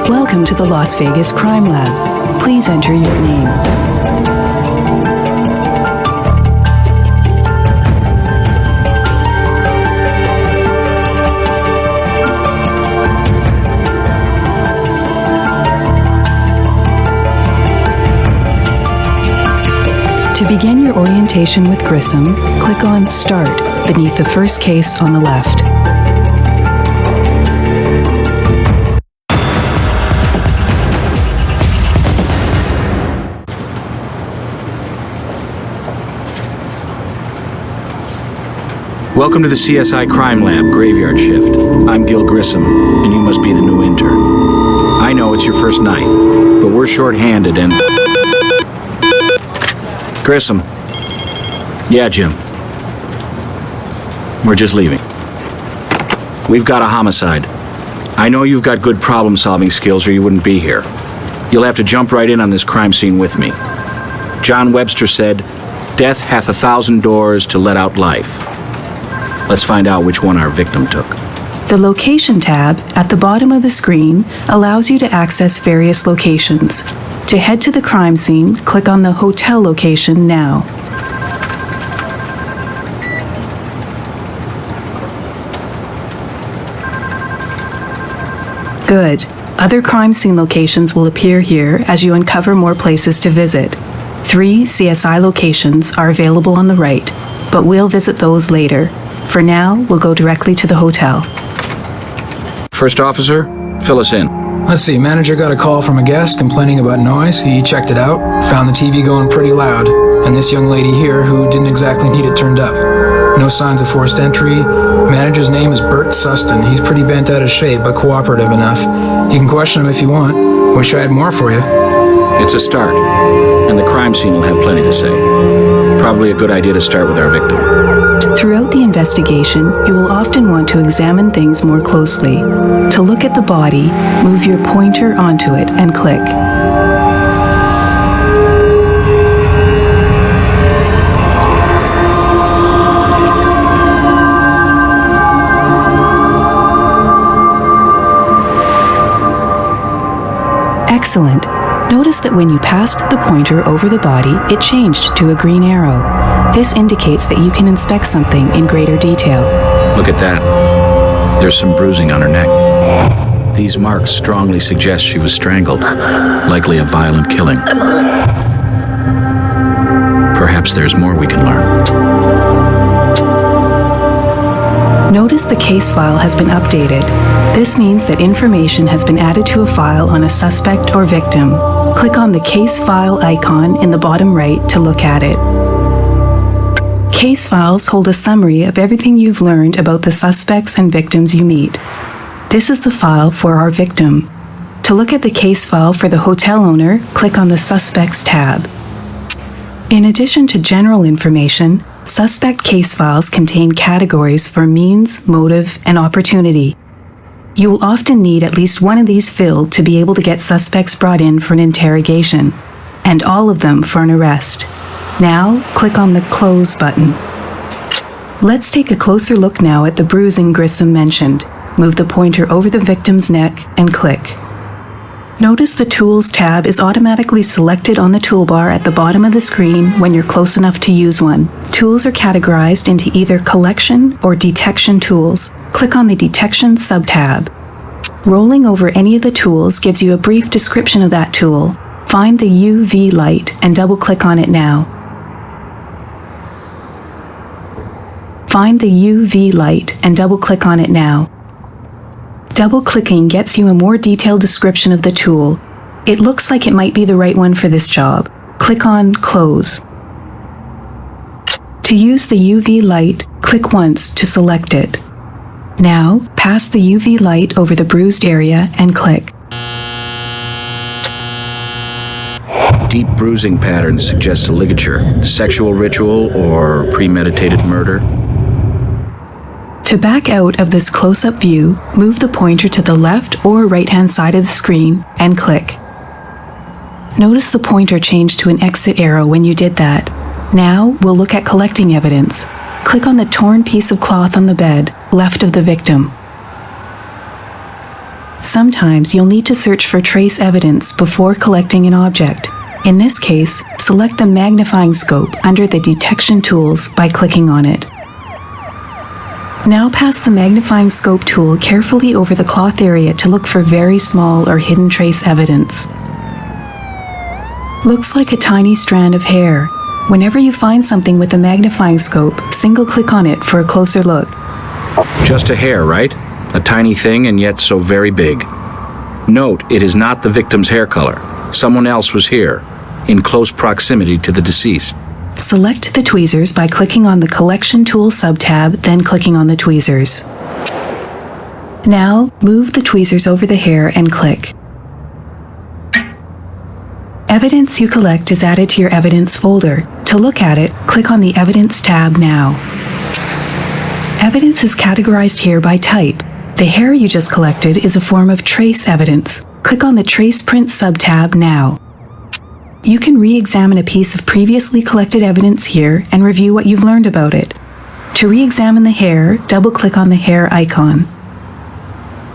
Welcome to the Las Vegas Crime Lab. Please enter your name. To begin your orientation with Grissom, click on Start beneath the first case on the left. Welcome to the CSI Crime Lab Graveyard Shift. I'm Gil Grissom, and you must be the new intern. I know it's your first night, but we're short-handed and... Grissom. Yeah, Jim. We're just leaving. We've got a homicide. I know you've got good problem-solving skills or you wouldn't be here. You'll have to jump right in on this crime scene with me. John Webster said, "Death hath 1,000 doors to let out life." Let's find out which one our victim took. The Location tab at the bottom of the screen allows you to access various locations. To head to the crime scene, click on the hotel location now. Good. Other crime scene locations will appear here as you uncover more places to visit. 3 CSI locations are available on the right, but we'll visit those later. For now, we'll go directly to the hotel. First officer, fill us in. Let's see, manager got a call from a guest complaining about noise. He checked it out, found the TV going pretty loud, and this young lady here who didn't exactly need it turned up. No signs of forced entry. Manager's name is Bert Sustin. He's pretty bent out of shape, but cooperative enough. You can question him if you want. Wish I had more for you. It's a start, and the crime scene will have plenty to say. Probably a good idea to start with our victim. Throughout the investigation, you will often want to examine things more closely. To look at the body, move your pointer onto it and click. Excellent. Notice that when you passed the pointer over the body, it changed to a green arrow. This indicates that you can inspect something in greater detail. Look at that. There's some bruising on her neck. These marks strongly suggest she was strangled, likely a violent killing. Perhaps there's more we can learn. Notice the case file has been updated. This means that information has been added to a file on a suspect or victim. Click on the case file icon in the bottom right to look at it. Case files hold a summary of everything you've learned about the suspects and victims you meet. This is the file for our victim. To look at the case file for the hotel owner, click on the Suspects tab. In addition to general information, suspect case files contain categories for means, motive, and opportunity. You will often need at least one of these filled to be able to get suspects brought in for an interrogation, and all of them for an arrest. Now, click on the Close button. Let's take a closer look now at the bruising Grissom mentioned. Move the pointer over the victim's neck and click. Notice the Tools tab is automatically selected on the toolbar at the bottom of the screen when you're close enough to use one. Tools are categorized into either Collection or Detection tools. Click on the Detection sub-tab. Rolling over any of the tools gives you a brief description of that tool. Find the UV light and double-click on it now. Find the UV light and double-click on it now. Double-clicking gets you a more detailed description of the tool. It looks like it might be the right one for this job. Click on Close. To use the UV light, click once to select it. Now, pass the UV light over the bruised area and click. Deep bruising patterns suggest a ligature, sexual ritual, or premeditated murder. To back out of this close-up view, move the pointer to the left or right-hand side of the screen and click. Notice the pointer changed to an exit arrow when you did that. Now, we'll look at collecting evidence. Click on the torn piece of cloth on the bed, left of the victim. Sometimes you'll need to search for trace evidence before collecting an object. In this case, select the magnifying scope under the detection tools by clicking on it. Now pass the magnifying scope tool carefully over the cloth area to look for very small or hidden trace evidence. Looks like a tiny strand of hair. Whenever you find something with a magnifying scope, single-click on it for a closer look. Just a hair, right? A tiny thing and yet so very big. Note, it is not the victim's hair color. Someone else was here, in close proximity to the deceased. Select the tweezers by clicking on the Collection Tools sub-tab, then clicking on the tweezers. Now, move the tweezers over the hair and click. Evidence you collect is added to your Evidence folder. To look at it, click on the Evidence tab now. Evidence is categorized here by type. The hair you just collected is a form of trace evidence. Click on the Trace Print sub-tab now. You can re-examine a piece of previously collected evidence here and review what you've learned about it. To re-examine the hair, double-click on the hair icon.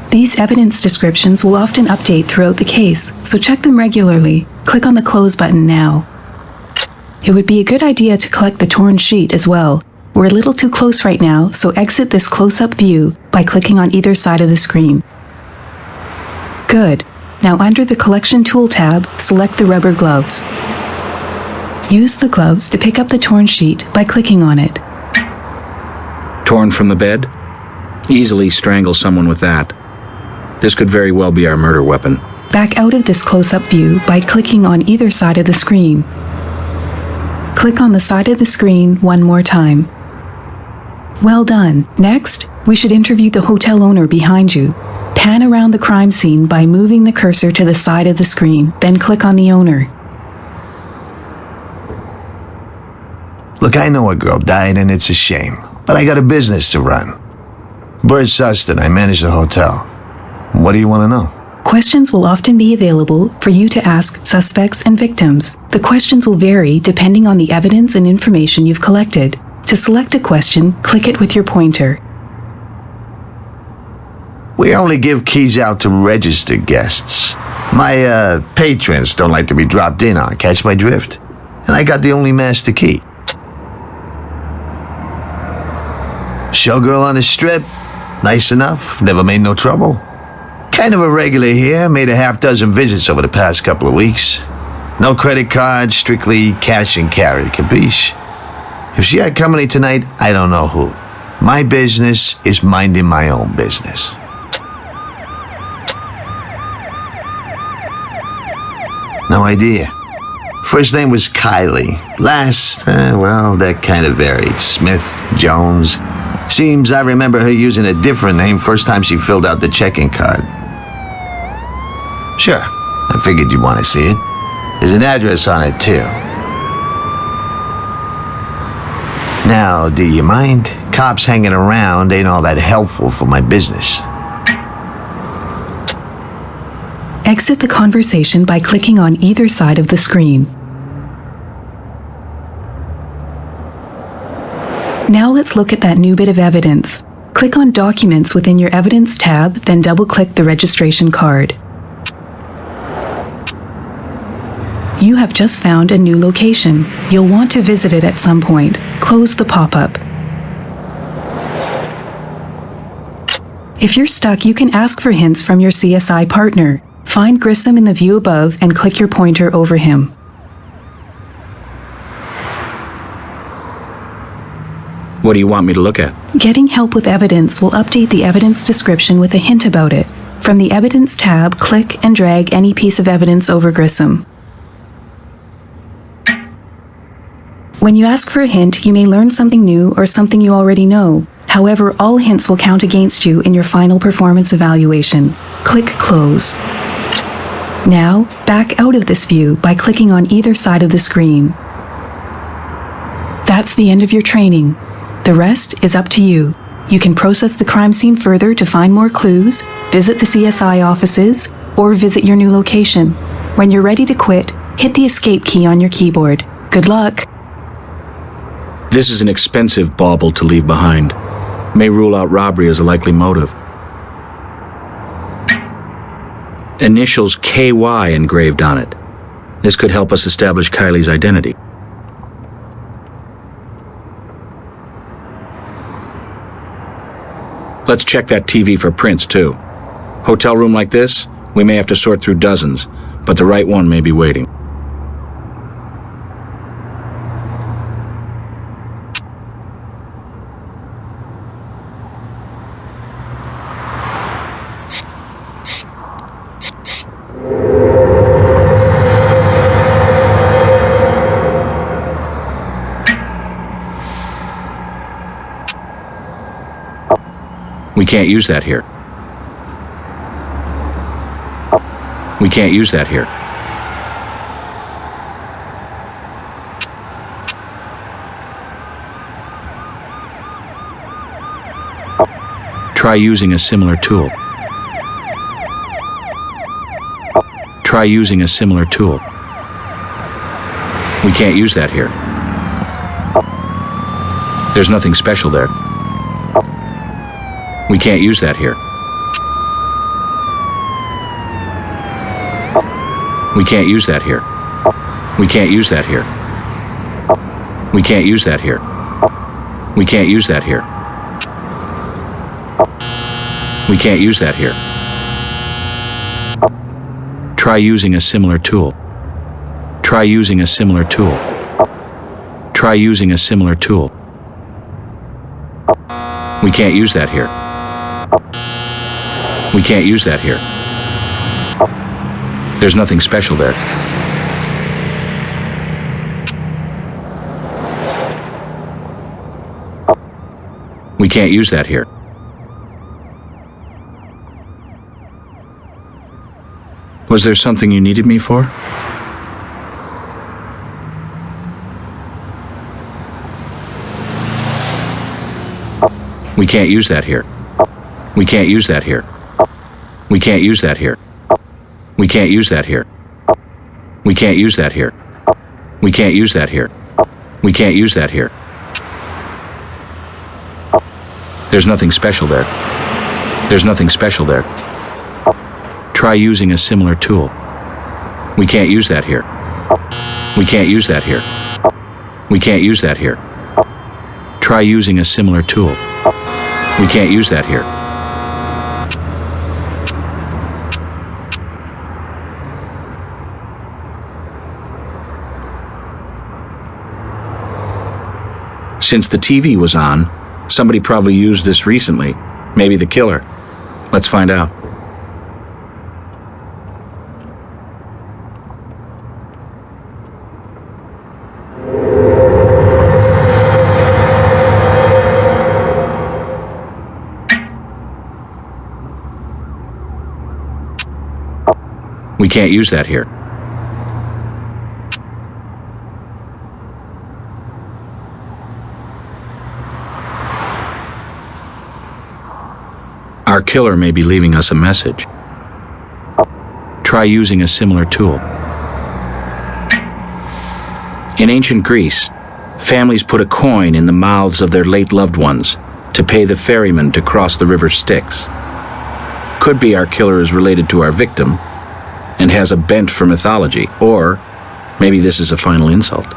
These evidence descriptions will often update throughout the case, so check them regularly. Click on the Close button now. It would be a good idea to collect the torn sheet as well. We're a little too close right now, so exit this close-up view by clicking on either side of the screen. Good. Now under the Collection Tool tab, select the rubber gloves. Use the gloves to pick up the torn sheet by clicking on it. Torn from the bed? Easily strangle someone with that. This could very well be our murder weapon. Back out of this close-up view by clicking on either side of the screen. Click on the side of the screen one more time. Well done. Next, we should interview the hotel owner behind you. Pan around the crime scene by moving the cursor to the side of the screen, then click on the owner. Look, I know a girl died and it's a shame, but I got a business to run. Bert Sustin, I manage the hotel. What do you want to know? Questions will often be available for you to ask suspects and victims. The questions will vary depending on the evidence and information you've collected. To select a question, click it with your pointer. We only give keys out to registered guests. My patrons don't like to be dropped in on, catch my drift? And I got the only master key. Showgirl on the strip, nice enough, never made no trouble. Kind of a regular here, made a half-dozen visits over the past couple of weeks. No credit cards, strictly cash and carry, capiche? If she had company tonight, I don't know who. My business is minding my own business. No idea. First name was Kylie. Last, well, that kind of varied. Smith, Jones. Seems I remember her using a different name first time she filled out the check-in card. Sure, I figured you'd want to see it. There's an address on it, too. Now, do you mind? Cops hanging around ain't all that helpful for my business. Exit the conversation by clicking on either side of the screen. Now let's look at that new bit of evidence. Click on Documents within your Evidence tab, then double-click the registration card. You have just found a new location. You'll want to visit it at some point. Close the pop-up. If you're stuck, you can ask for hints from your CSI partner. Find Grissom in the view above and click your pointer over him. What do you want me to look at? Getting help with evidence will update the evidence description with a hint about it. From the Evidence tab, click and drag any piece of evidence over Grissom. When you ask for a hint, you may learn something new or something you already know. However, all hints will count against you in your final performance evaluation. Click Close. Now, back out of this view by clicking on either side of the screen. That's the end of your training. The rest is up to you. You can process the crime scene further to find more clues, visit the CSI offices, or visit your new location. When you're ready to quit, hit the escape key on your keyboard. Good luck! This is an expensive bauble to leave behind. May rule out robbery as a likely motive. Initials KY engraved on it. This could help us establish Kylie's identity. Let's check that TV for prints, too. Hotel room like this, we may have to sort through dozens, but the right one may be waiting. We can't use that here. We can't use that here. Try using a similar tool. Try using a similar tool. We can't use that here. There's nothing special there. We can't use that here. We can't use that here. We can't use that here. We can't use that here. We can't use that here. We can't use that here. Try using a similar tool. Try using a similar tool. Try using a similar tool. We can't use that here. We can't use that here. There's nothing special there. We can't use that here. Was there something you needed me for? We can't use that here. We can't use that here. We can't use that here. We can't use that here. We can't use that here. We can't use that here. We can't use that here. There's nothing special there. There's nothing special there. Try using a similar tool. We can't use that here. We can't use that here. We can't use that here. Try using a similar tool. We can't use that here. Since the TV was on, somebody probably used this recently. Maybe the killer. Let's find out. We can't use that here. Our killer may be leaving us a message. Try using a similar tool. In ancient Greece, families put a coin in the mouths of their late loved ones to pay the ferryman to cross the river Styx. Could be our killer is related to our victim and has a bent for mythology, or maybe this is a final insult.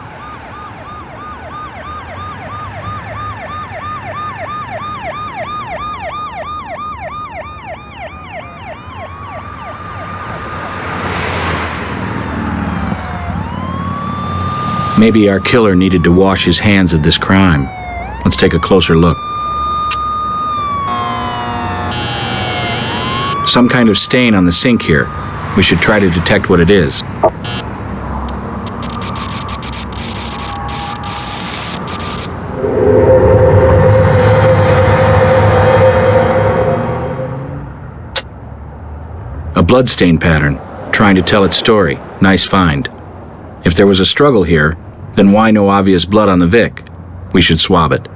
Maybe our killer needed to wash his hands of this crime. Let's take a closer look. Some kind of stain on the sink here. We should try to detect what it is. A bloodstain pattern, trying to tell its story. Nice find. If there was a struggle here, then why no obvious blood on the Vic? We should swab it.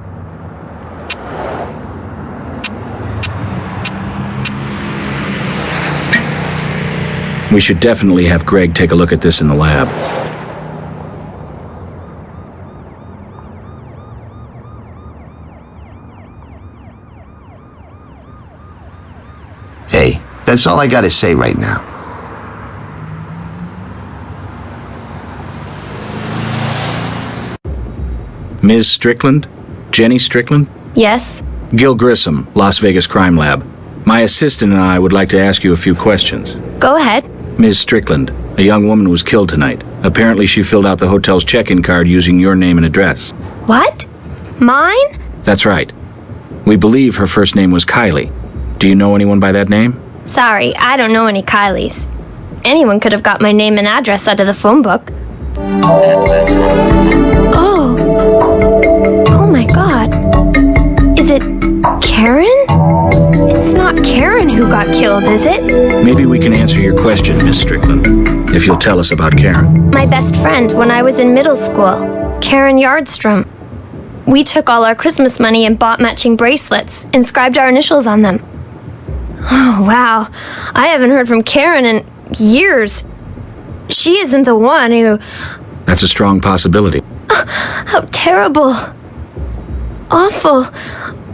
We should definitely have Greg take a look at this in the lab. Hey, that's all I gotta say right now. Ms. Strickland? Jenny Strickland? Yes? Gil Grissom, Las Vegas Crime Lab. My assistant and I would like to ask you a few questions. Go ahead. Ms. Strickland, a young woman was killed tonight. Apparently she filled out the hotel's check-in card using your name and address. What? Mine? That's right. We believe her first name was Kylie. Do you know anyone by that name? Sorry, I don't know any Kylies. Anyone could have got my name and address out of the phone book. Oh. Oh my God. Is it Karen? It's not Karen who got killed, is it? Maybe we can answer your question, Miss Strickland, if you'll tell us about Karen. My best friend when I was in middle school, Karen Yardstrom. We took all our Christmas money and bought matching bracelets, inscribed our initials on them. Oh, wow. I haven't heard from Karen in years. She isn't the one who... That's a strong possibility. How terrible. Awful.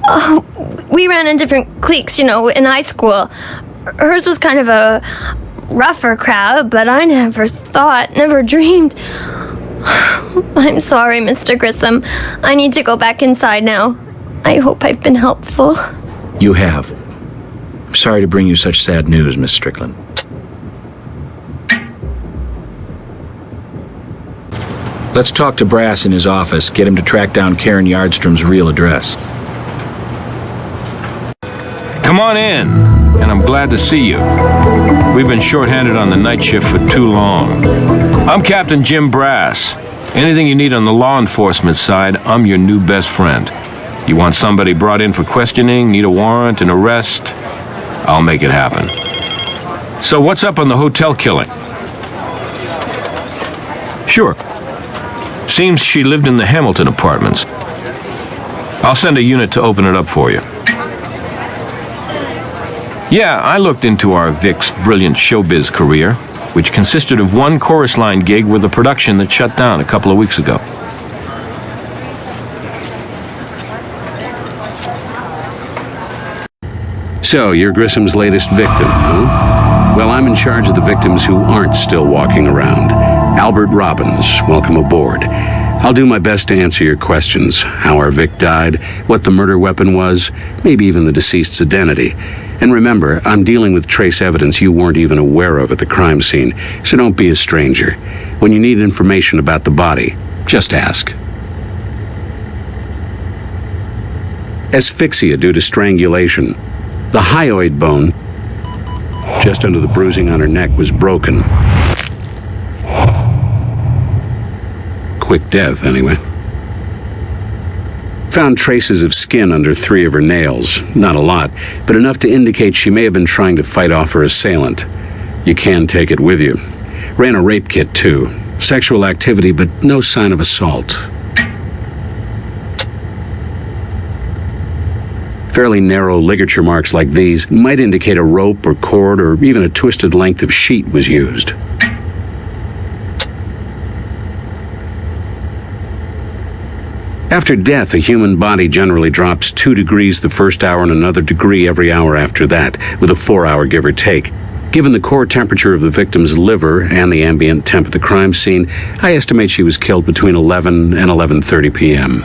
Oh, we ran in different cliques, in high school. Hers was kind of a rougher crowd, but I never dreamed. I'm sorry, Mr. Grissom. I need to go back inside now. I hope I've been helpful. You have. I'm sorry to bring you such sad news, Miss Strickland. Let's talk to Brass in his office, get him to track down Karen Yardstrom's real address. Come on in, and I'm glad to see you. We've been shorthanded on the night shift for too long. I'm Captain Jim Brass. Anything you need on the law enforcement side, I'm your new best friend. You want somebody brought in for questioning, need a warrant, an arrest? I'll make it happen. So what's up on the hotel killing? Sure. Seems she lived in the Hamilton apartments. I'll send a unit to open it up for you. Yeah, I looked into our Vic's brilliant showbiz career, which consisted of one chorus line gig with a production that shut down a couple of weeks ago. So, you're Grissom's latest victim, huh? Well, I'm in charge of the victims who aren't still walking around. Albert Robbins, welcome aboard. I'll do my best to answer your questions. How our Vic died, what the murder weapon was, maybe even the deceased's identity. And remember, I'm dealing with trace evidence you weren't even aware of at the crime scene, so don't be a stranger. When you need information about the body, just ask. Asphyxia due to strangulation. The hyoid bone, just under the bruising on her neck, was broken. Quick death, anyway. Found traces of skin under 3 of her nails. Not a lot, but enough to indicate she may have been trying to fight off her assailant. You can take it with you. Ran a rape kit, too. Sexual activity, but no sign of assault. Fairly narrow ligature marks like these might indicate a rope or cord or even a twisted length of sheet was used. After death, a human body generally drops 2 degrees the first hour and another degree every hour after that, with a 4-hour give or take. Given the core temperature of the victim's liver and the ambient temp at the crime scene, I estimate she was killed between 11 and 11:30 p.m.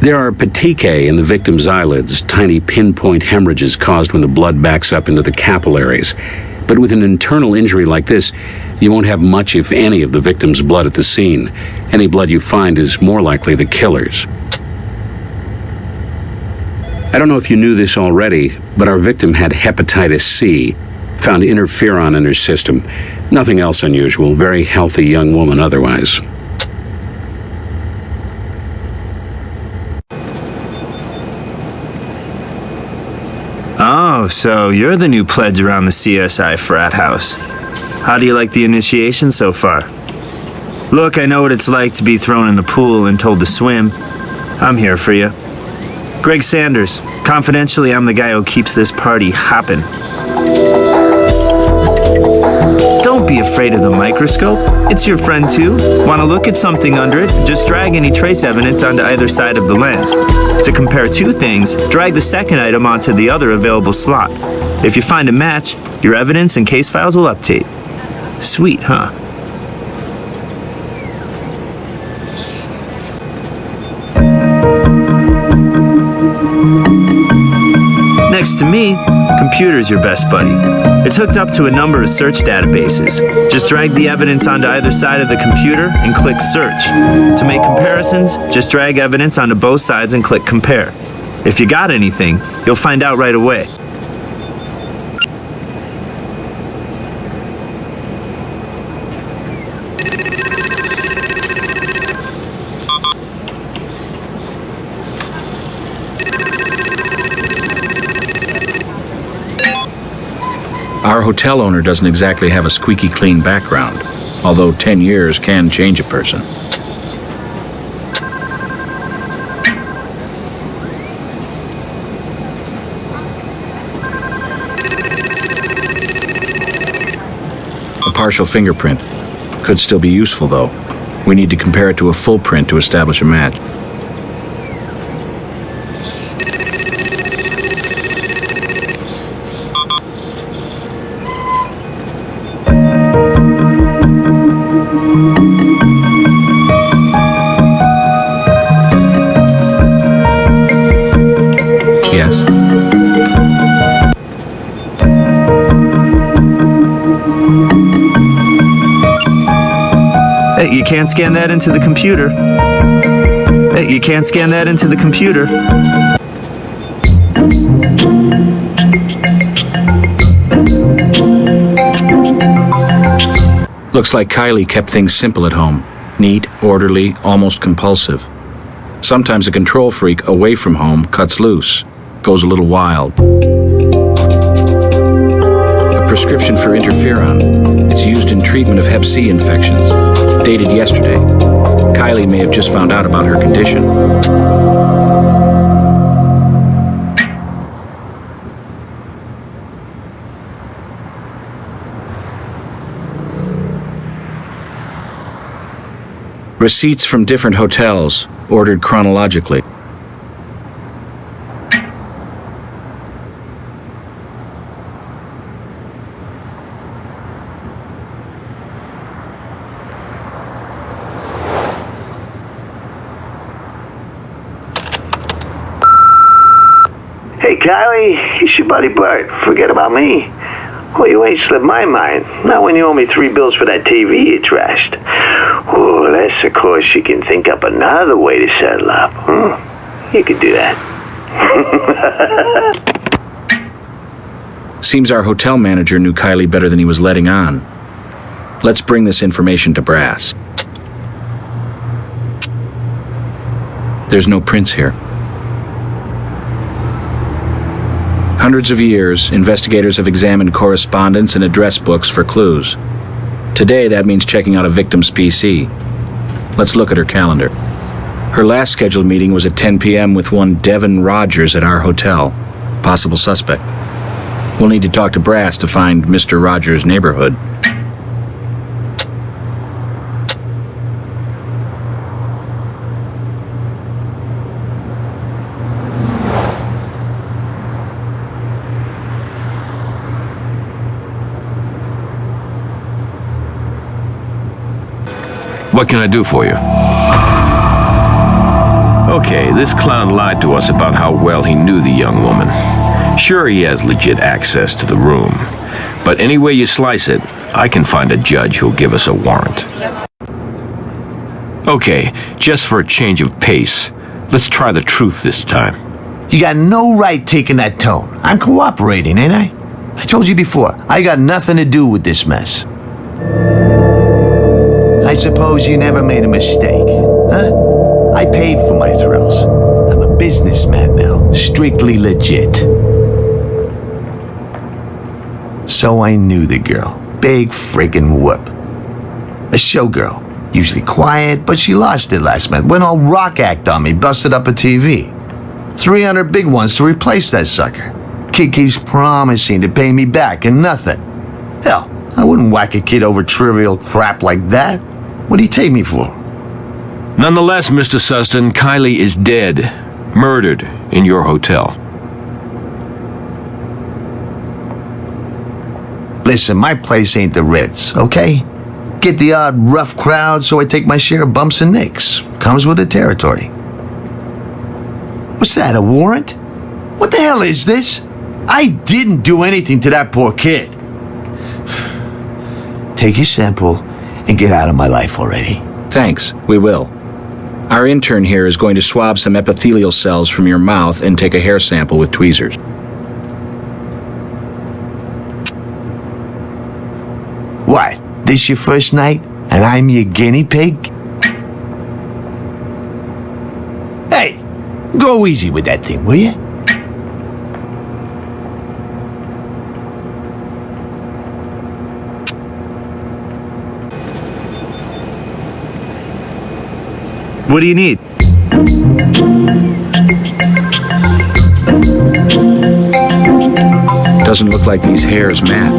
There are petechiae in the victim's eyelids, tiny pinpoint hemorrhages caused when the blood backs up into the capillaries. But with an internal injury like this, you won't have much, if any, of the victim's blood at the scene. Any blood you find is more likely the killer's. I don't know if you knew this already, but our victim had hepatitis C, found interferon in her system. Nothing else unusual, very healthy young woman otherwise. Oh, so you're the new pledge around the CSI frat house. How do you like the initiation so far? Look, I know what it's like to be thrown in the pool and told to swim. I'm here for you. Greg Sanders. Confidentially, I'm the guy who keeps this party hopping. Don't be afraid of the microscope. It's your friend too. Want to look at something under it? Just drag any trace evidence onto either side of the lens. To compare two things, drag the second item onto the other available slot. If you find a match, your evidence and case files will update. Sweet, huh? Next to me, computer's your best buddy. It's hooked up to a number of search databases. Just drag the evidence onto either side of the computer and click search. To make comparisons, just drag evidence onto both sides and click compare. If you got anything, you'll find out right away. Our hotel owner doesn't exactly have a squeaky clean background, although 10 years can change a person. A partial fingerprint. Could still be useful, though. We need to compare it to a full print to establish a match. Hey, you can't scan that into the computer. Hey, you can't scan that into the computer. Looks like Kylie kept things simple at home. Neat, orderly, almost compulsive. Sometimes a control freak away from home cuts loose, goes a little wild. A prescription for interferon. It's used in treatment of hep C infections. Dated yesterday. Kylie may have just found out about her condition. Receipts from different hotels, ordered chronologically. Hey, Kylie, it's your buddy Bert. Forget about me. Well, you ain't slipped my mind. Not when you owe me 3 bills for that TV you trashed. Oh, unless, of course, you can think up another way to settle up. You could do that. Seems our hotel manager knew Kylie better than he was letting on. Let's bring this information to brass. There's no prints here. Hundreds of years, investigators have examined correspondence and address books for clues. Today, that means checking out a victim's PC. Let's look at her calendar. Her last scheduled meeting was at 10 p.m. with one Devin Rogers at our hotel. Possible suspect. We'll need to talk to brass to find Mr. Rogers' neighborhood. What can I do for you? Okay, this clown lied to us about how well he knew the young woman. Sure, he has legit access to the room, but any way you slice it, I can find a judge who'll give us a warrant. Okay, just for a change of pace, let's try the truth this time. You got no right taking that tone. I'm cooperating, ain't I? I told you before, I got nothing to do with this mess. I suppose you never made a mistake, huh? I paid for my thrills. I'm a businessman now, strictly legit. So I knew the girl. Big friggin' whoop. A showgirl. Usually quiet, but she lost it last month. Went all rock act on me, busted up a TV. 300 big ones to replace that sucker. Kid keeps promising to pay me back and nothing. Hell, I wouldn't whack a kid over trivial crap like that. What do you take me for? Nonetheless, Mr. Sustin, Kylie is dead. Murdered in your hotel. Listen, my place ain't the Ritz, okay? Get the odd rough crowd, so I take my share of bumps and nicks. Comes with the territory. What's that, a warrant? What the hell is this? I didn't do anything to that poor kid. Take your sample and get out of my life already. Thanks, we will. Our intern here is going to swab some epithelial cells from your mouth and take a hair sample with tweezers. What? This your first night, and I'm your guinea pig? Hey, go easy with that thing, will you? What do you need? Doesn't look like these hairs match.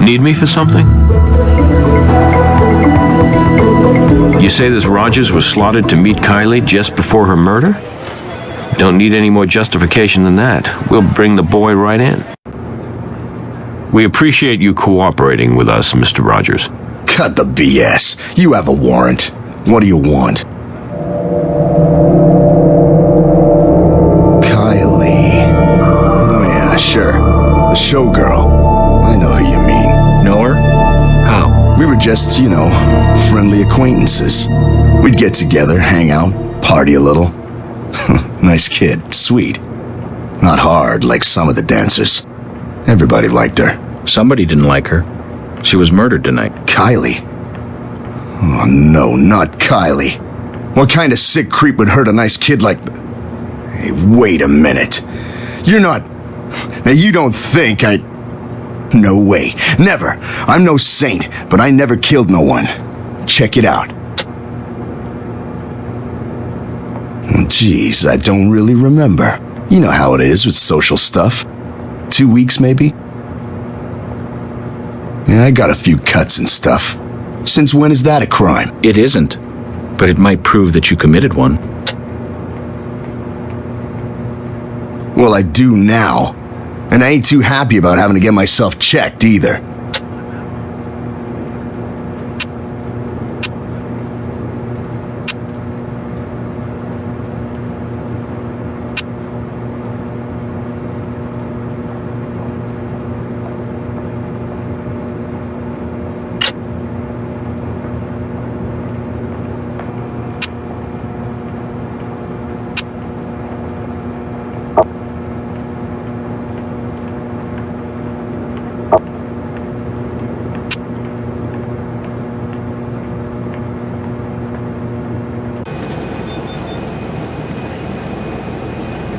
Need me for something? You say this Rogers was slotted to meet Kylie just before her murder? Don't need any more justification than that. We'll bring the boy right in. We appreciate you cooperating with us, Mr. Rogers. Cut the BS. You have a warrant. What do you want? Kylie. Oh yeah, sure. The showgirl. I know who you mean. Know her? How? We were just, friendly acquaintances. We'd get together, hang out, party a little. Nice kid, sweet. Not hard like some of the dancers. Everybody liked her. Somebody didn't like her. She was murdered tonight. Kylie? Oh no, not Kylie. What kind of sick creep would hurt a nice kid like... Hey, wait a minute. You're not... Now you don't think I... No way. Never. I'm no saint, but I never killed no one. Check it out. Jeez, I don't really remember. You know how it is with social stuff. 2 weeks, maybe? Yeah, I got a few cuts and stuff. Since when is that a crime? It isn't, but it might prove that you committed one. Well, I do now. And I ain't too happy about having to get myself checked either.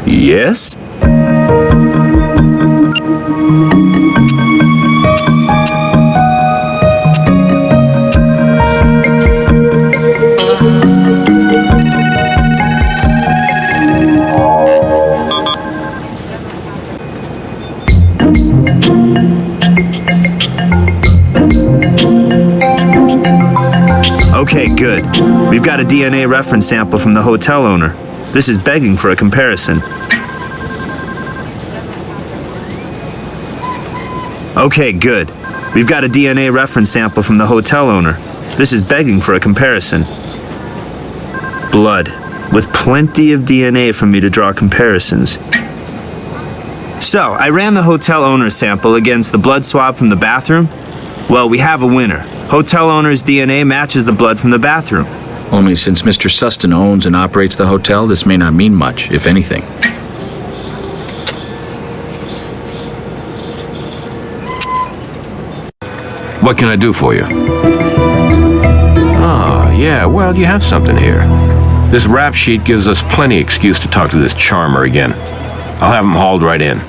Yes? Okay, good. We've got a DNA reference sample from the hotel owner. This is begging for a comparison. Okay, good. We've got a DNA reference sample from the hotel owner. This is begging for a comparison. Blood, with plenty of DNA for me to draw comparisons. So, I ran the hotel owner's sample against the blood swab from the bathroom. Well, we have a winner. Hotel owner's DNA matches the blood from the bathroom. Only since Mr. Sustin owns and operates the hotel, this may not mean much, if anything. What can I do for you? Ah, yeah, well, you have something here. This rap sheet gives us plenty excuse to talk to this charmer again. I'll have him hauled right in.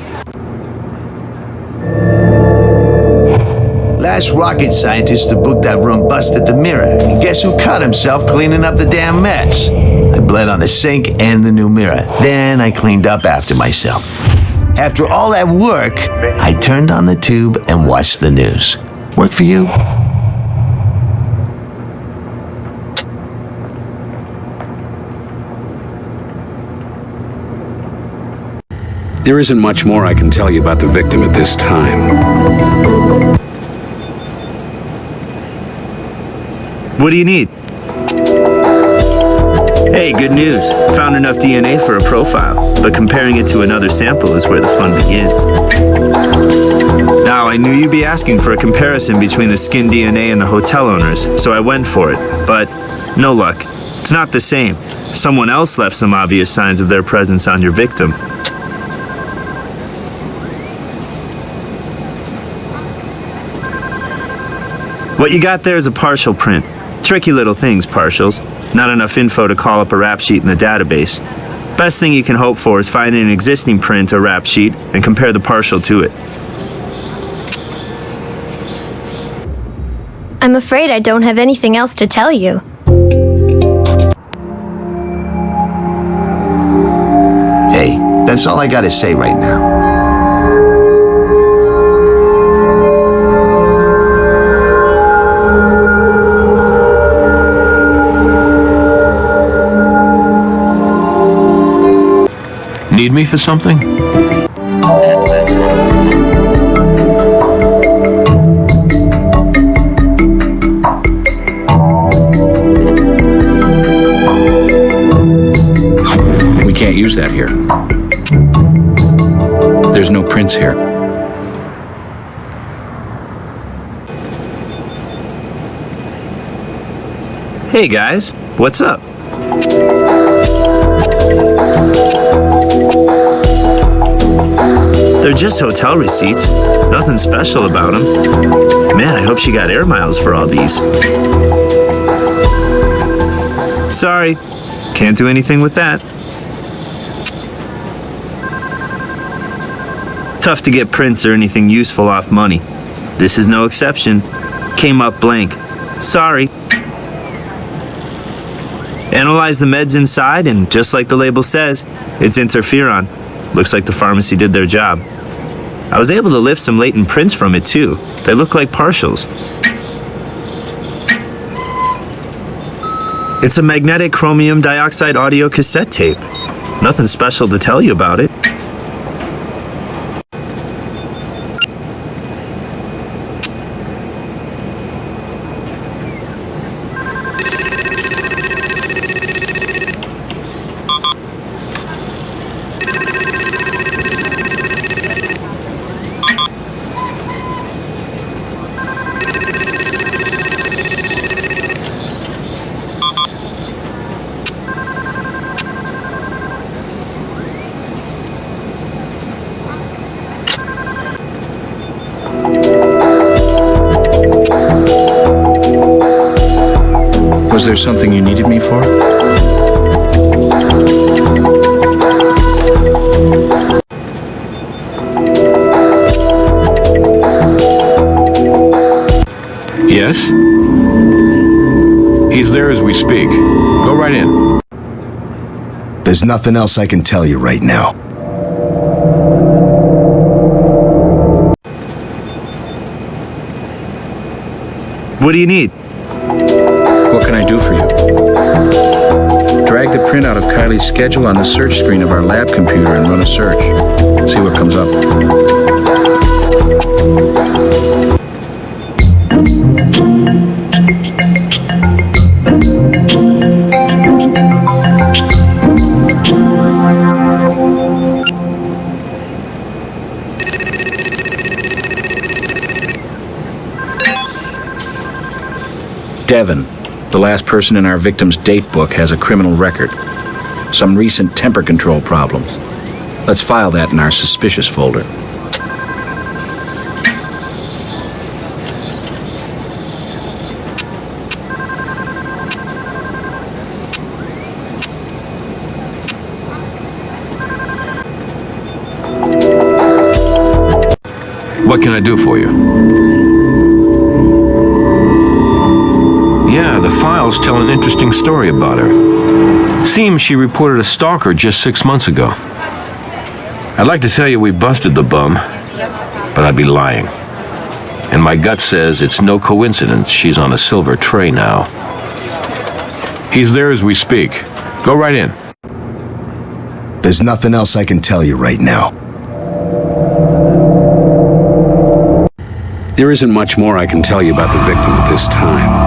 Last rocket scientist to book that room busted the mirror. And guess who cut himself cleaning up the damn mess? I bled on the sink and the new mirror. Then I cleaned up after myself. After all that work, I turned on the tube and watched the news. Work for you? There isn't much more I can tell you about the victim at this time. What do you need? Hey, good news. Found enough DNA for a profile, but comparing it to another sample is where the fun begins. Now, I knew you'd be asking for a comparison between the skin DNA and the hotel owners, so I went for it, but no luck. It's not the same. Someone else left some obvious signs of their presence on your victim. What you got there is a partial print. Tricky little things, partials. Not enough info to call up a rap sheet in the database. Best thing you can hope for is finding an existing print or rap sheet and compare the partial to it. I'm afraid I don't have anything else to tell you. Hey, that's all I gotta say right now. Need me for something? We can't use that here. There's no prints here. Hey guys, what's up? They're just hotel receipts. Nothing special about them. Man, I hope she got air miles for all these. Sorry, can't do anything with that. Tough to get prints or anything useful off money. This is no exception. Came up blank. Sorry. Analyze the meds inside, and just like the label says, it's interferon. Looks like the pharmacy did their job. I was able to lift some latent prints from it too. They look like partials. It's a magnetic chromium dioxide audio cassette tape. Nothing special to tell you about it. Was there something you needed me for? Yes? He's there as we speak. Go right in. There's nothing else I can tell you right now. What do you need? What can I do for you? Drag the print out of Kylie's schedule on the search screen of our lab computer and run a search. See what comes up. Devon, the last person in our victim's date book, has a criminal record. Some recent temper control problems. Let's file that in our suspicious folder. What can I do for you? Yeah, the files tell an interesting story about her. Seems she reported a stalker just 6 months ago. I'd like to tell you we busted the bum, but I'd be lying. And my gut says it's no coincidence she's on a silver tray now. He's there as we speak. Go right in. There's nothing else I can tell you right now. There isn't much more I can tell you about the victim at this time.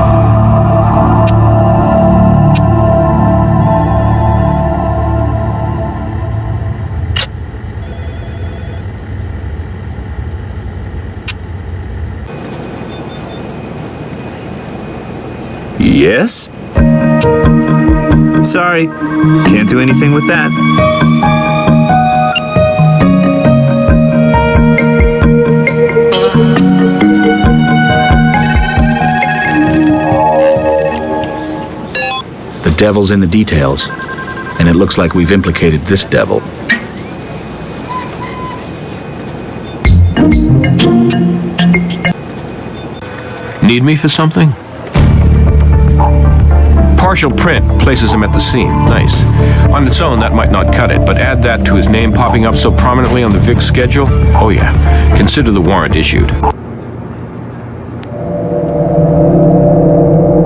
Yes? Sorry, can't do anything with that. The devil's in the details, and it looks like we've implicated this devil. Need me for something? Partial print places him at the scene. Nice. On its own, that might not cut it, but add that to his name popping up so prominently on the Vic schedule. Oh yeah, consider the warrant issued.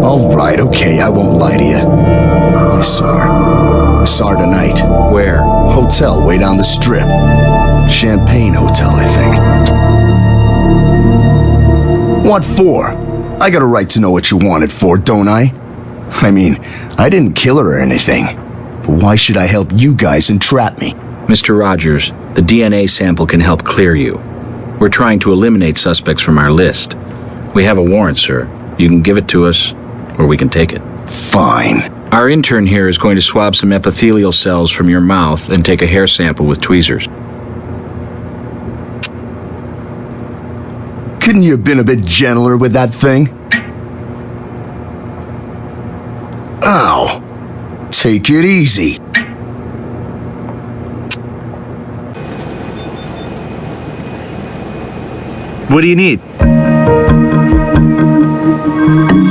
All right, okay, I won't lie to you. I saw her tonight. Where? Hotel way down the strip. Champagne Hotel, I think. What for? I got a right to know what you wanted for, don't I? I mean, I didn't kill her or anything. But why should I help you guys entrap me? Mr. Rogers, the DNA sample can help clear you. We're trying to eliminate suspects from our list. We have a warrant, sir. You can give it to us, or we can take it. Fine. Our intern here is going to swab some epithelial cells from your mouth and take a hair sample with tweezers. Couldn't you have been a bit gentler with that thing? Ow! Take it easy. What do you need?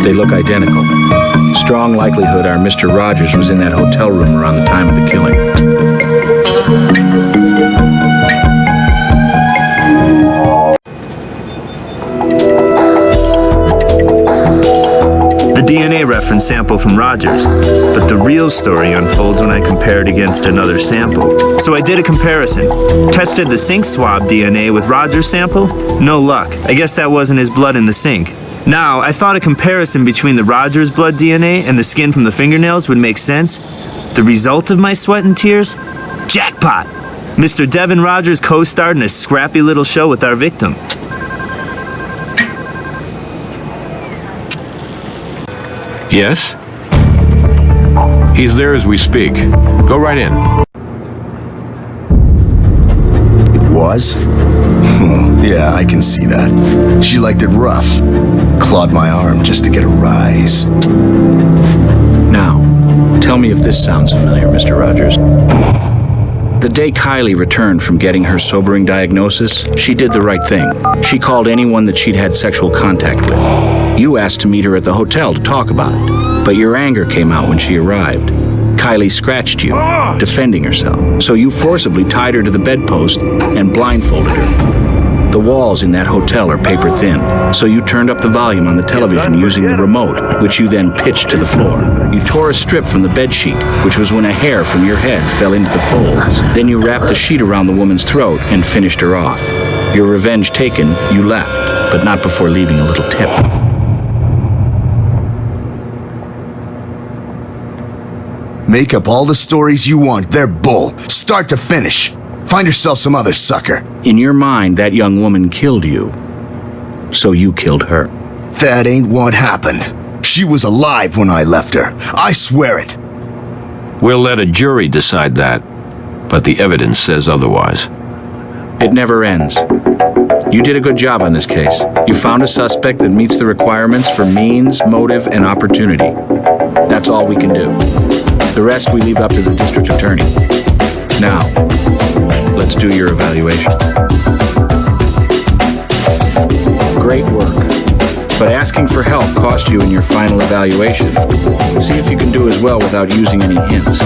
They look identical. Strong likelihood our Mr. Rogers was in that hotel room around the time of the killing. The DNA reference sample from Rogers, but the real story unfolds when I compare it against another sample. So I did a comparison. Tested the sink swab DNA with Rogers' sample. No luck. I guess that wasn't his blood in the sink. Now, I thought a comparison between the Rogers blood DNA and the skin from the fingernails would make sense. The result of my sweat and tears? Jackpot! Mr. Devon Rogers co-starred in a scrappy little show with our victim. Yes? He's there as we speak. Go right in. It was? Yeah, I can see that. She liked it rough. Clawed my arm just to get a rise. Now, tell me if this sounds familiar, Mr. Rogers. The day Kylie returned from getting her sobering diagnosis, she did the right thing. She called anyone that she'd had sexual contact with. You asked to meet her at the hotel to talk about it, but your anger came out when she arrived. Kylie scratched you, defending herself, so you forcibly tied her to the bedpost and blindfolded her. The walls in that hotel are paper thin, so you turned up the volume on the television using the remote, which you then pitched to the floor. You tore a strip from the bed sheet, which was when a hair from your head fell into the folds. Then you wrapped the sheet around the woman's throat and finished her off. Your revenge taken, you left, but not before leaving a little tip. Make up all the stories you want. They're bull. Start to finish. Find yourself some other sucker. In your mind, that young woman killed you. So you killed her. That ain't what happened. She was alive when I left her. I swear it. We'll let a jury decide that, but the evidence says otherwise. It never ends. You did a good job on this case. You found a suspect that meets the requirements for means, motive, and opportunity. That's all we can do. The rest we leave up to the district attorney. Now, let's do your evaluation. Great work. But asking for help cost you in your final evaluation. See if you can do as well without using any hints.